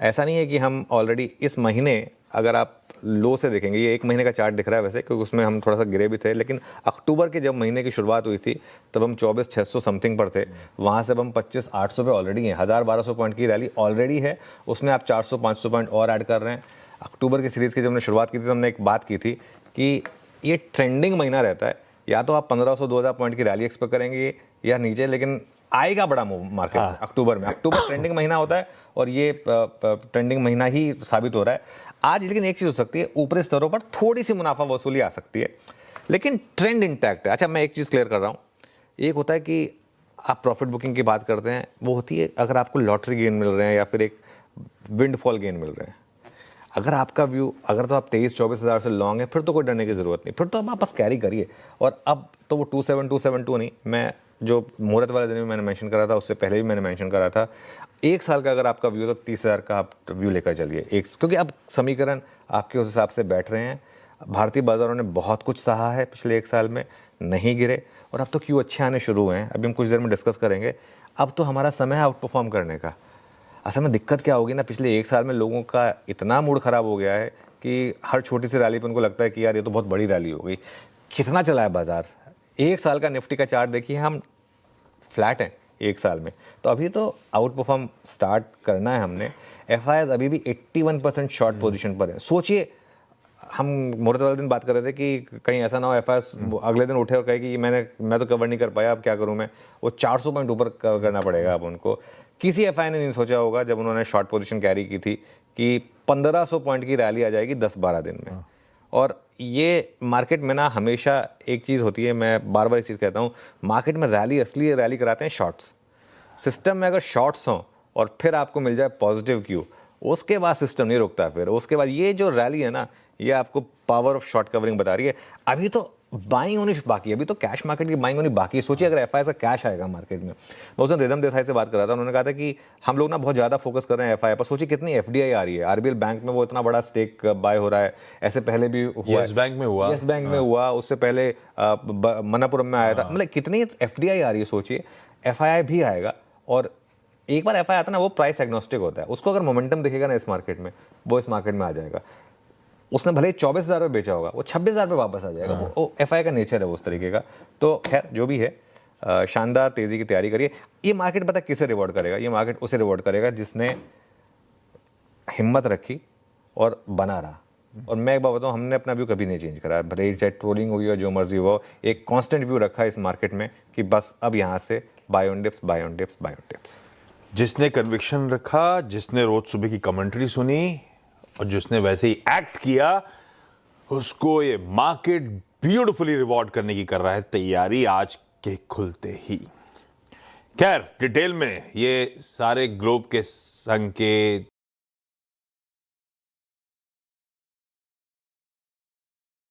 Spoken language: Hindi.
ऐसा नहीं है कि हम ऑलरेडी इस महीने, अगर आप लो से देखेंगे, ये 1 महीने का चार्ट दिख रहा है वैसे, क्योंकि उसमें हम थोड़ा सा गिरे भी थे, लेकिन अक्टूबर के जब महीने की शुरुआत हुई थी तब हम 24,600 समथिंग पर थे। वहाँ से अब हम 25,800 पे ऑलरेडी हैं। 1,000-1,200 पॉइंट की रैली ऑलरेडी है, उसमें आप 400-500 पॉइंट और ऐड कर रहे हैं। अक्टूबर की सीरीज़ की जब हमने शुरुआत की थी तो हमने एक बात की थी कि ये ट्रेंडिंग महीना रहता है, या तो आप 1,500-2,000 पॉइंट की रैली एक्सपेक्ट करेंगे या नीचे, लेकिन आएगा बड़ा मूव मार्केट में अक्टूबर में। अक्टूबर ट्रेंडिंग महीना होता है और ये ट्रेंडिंग महीना ही साबित हो रहा है आज। लेकिन एक चीज़ हो सकती है, ऊपरी स्तरों पर थोड़ी सी मुनाफा वसूली आ सकती है, लेकिन ट्रेंड इंटैक्ट है। अच्छा, मैं एक चीज़ क्लियर कर रहा हूँ। एक होता है कि आप प्रॉफिट बुकिंग की बात करते हैं, वो होती है अगर आपको लॉटरी गेन मिल रहे हैं या फिर एक विंडफॉल गेन मिल रहे हैं। अगर आपका व्यू, अगर तो आप 23-24 हज़ार से लॉन्ग है, फिर तो कोई डरने की ज़रूरत नहीं, फिर तो आप बस कैरी करिए। और अब तो वो 27,272 नहीं, मैं जो मुहूर्त वाले दिन में मैंने मेंशन करा था, उससे पहले भी मैंने मेंशन करा था, 1 साल का अगर आपका व्यू, तो 30,000 का आप व्यू लेकर चलिए। क्योंकि अब समीकरण आपके उस हिसाब से बैठ रहे हैं। भारतीय बाजारों ने बहुत कुछ सहा है पिछले 1 साल में, नहीं गिरे, और अब तो क्यों अच्छे आने शुरू हुए हैं, अभी हम कुछ देर में डिस्कस करेंगे। अब तो हमारा समय है आउट परफॉर्म करने का। असल में दिक्कत क्या होगी ना, पिछले 1 साल में लोगों का इतना मूड ख़राब हो गया है कि हर छोटी सी रैली पर उनको लगता है कि यार ये तो बहुत बड़ी रैली हो गई। कितना चला है बाजार? 1 साल का निफ्टी का चार्ट देखिए, हम फ्लैट हैं 1 साल में। तो अभी तो आउट परफॉर्म स्टार्ट करना है हमने। एफआईआईज अभी भी 81% शॉर्ट पोजीशन पर है। सोचिए, हम मुहूर्त वाले दिन बात कर रहे थे कि कहीं ऐसा ना हो एफआईआईज अगले दिन उठे और कहे कि मैं तो कवर नहीं कर पाया, अब क्या करूं मैं। वो 400 पॉइंट ऊपर कवर करना पड़ेगा अब उनको। किसी एफआईआई ने नहीं सोचा होगा जब उन्होंने शॉर्ट पोजीशन कैरी की थी कि 1500 पॉइंट की रैली आ जाएगी 10-12 दिन में। और ये मार्केट में ना हमेशा एक चीज़ होती है, मैं बार बार एक चीज़ कहता हूँ, मार्केट में रैली असली रैली कराते हैं शॉर्ट्स। सिस्टम में अगर शॉर्ट्स हों और फिर आपको मिल जाए पॉजिटिव क्यू, उसके बाद सिस्टम नहीं रुकता। फिर उसके बाद ये जो रैली है ना, ये आपको पावर ऑफ शॉर्ट कवरिंग बता रही है। अभी तो बाइंग होनी बाकी है, अभी तो कैश मार्केट की बाइंग होनी बाकी है। सोचिए अगर एफआईआई का कैश आएगा मार्केट में। मैं उस दिन रिदम देसाई से बात कर रहा था, उन्होंने कहा था कि हम लोग ना बहुत ज़्यादा फोकस कर रहे हैं एफआईआई पर। सोचिए कितनी एफडीआई आ रही है, आरबीएल बैंक में वो इतना बड़ा स्टेक बाय हो रहा है। ऐसे पहले भी हुआ, यस बैंक में हुआ, यस बैंक में हुआ, उससे पहले मनापुरम में आया था। मतलब कितनी एफडीआई आ रही है। सोचिए एफआईआई भी आएगा, और एक बार एफआईआई आता है ना, वो प्राइस एग्नोस्टिक होता है। उसको अगर मोमेंटम दिखेगा ना इस मार्केट में, वो इस मार्केट में आ जाएगा। उसने भले ही 24,000 पे बेचा होगा, वो 26,000 पे वापस आ जाएगा। वो एफआईआई का नेचर है उस तरीके का। तो खैर जो भी है, शानदार तेजी की तैयारी करिए। ये मार्केट पता किसे रिवॉर्ड करेगा? ये मार्केट उसे रिवॉर्ड करेगा जिसने हिम्मत रखी और बना रहा। और मैं एक बात बताऊँ, हमने अपना व्यू कभी नहीं चेंज करा, भले ही चाहे ट्रोलिंग हुई हो, जो मर्जी हो, एक कांस्टेंट व्यू रखा है इस मार्केट में कि बस अब यहाँ से buy on dips, buy on dips, buy on dips. जिसने कन्विक्शन रखा, जिसने रोज सुबह की कमेंट्री सुनी और जिसने वैसे ही एक्ट किया, उसको ये मार्केट ब्यूटीफुली रिवॉर्ड करने की कर रहा है तैयारी आज के खुलते ही। खैर डिटेल में ये सारे ग्लोब के संकेत,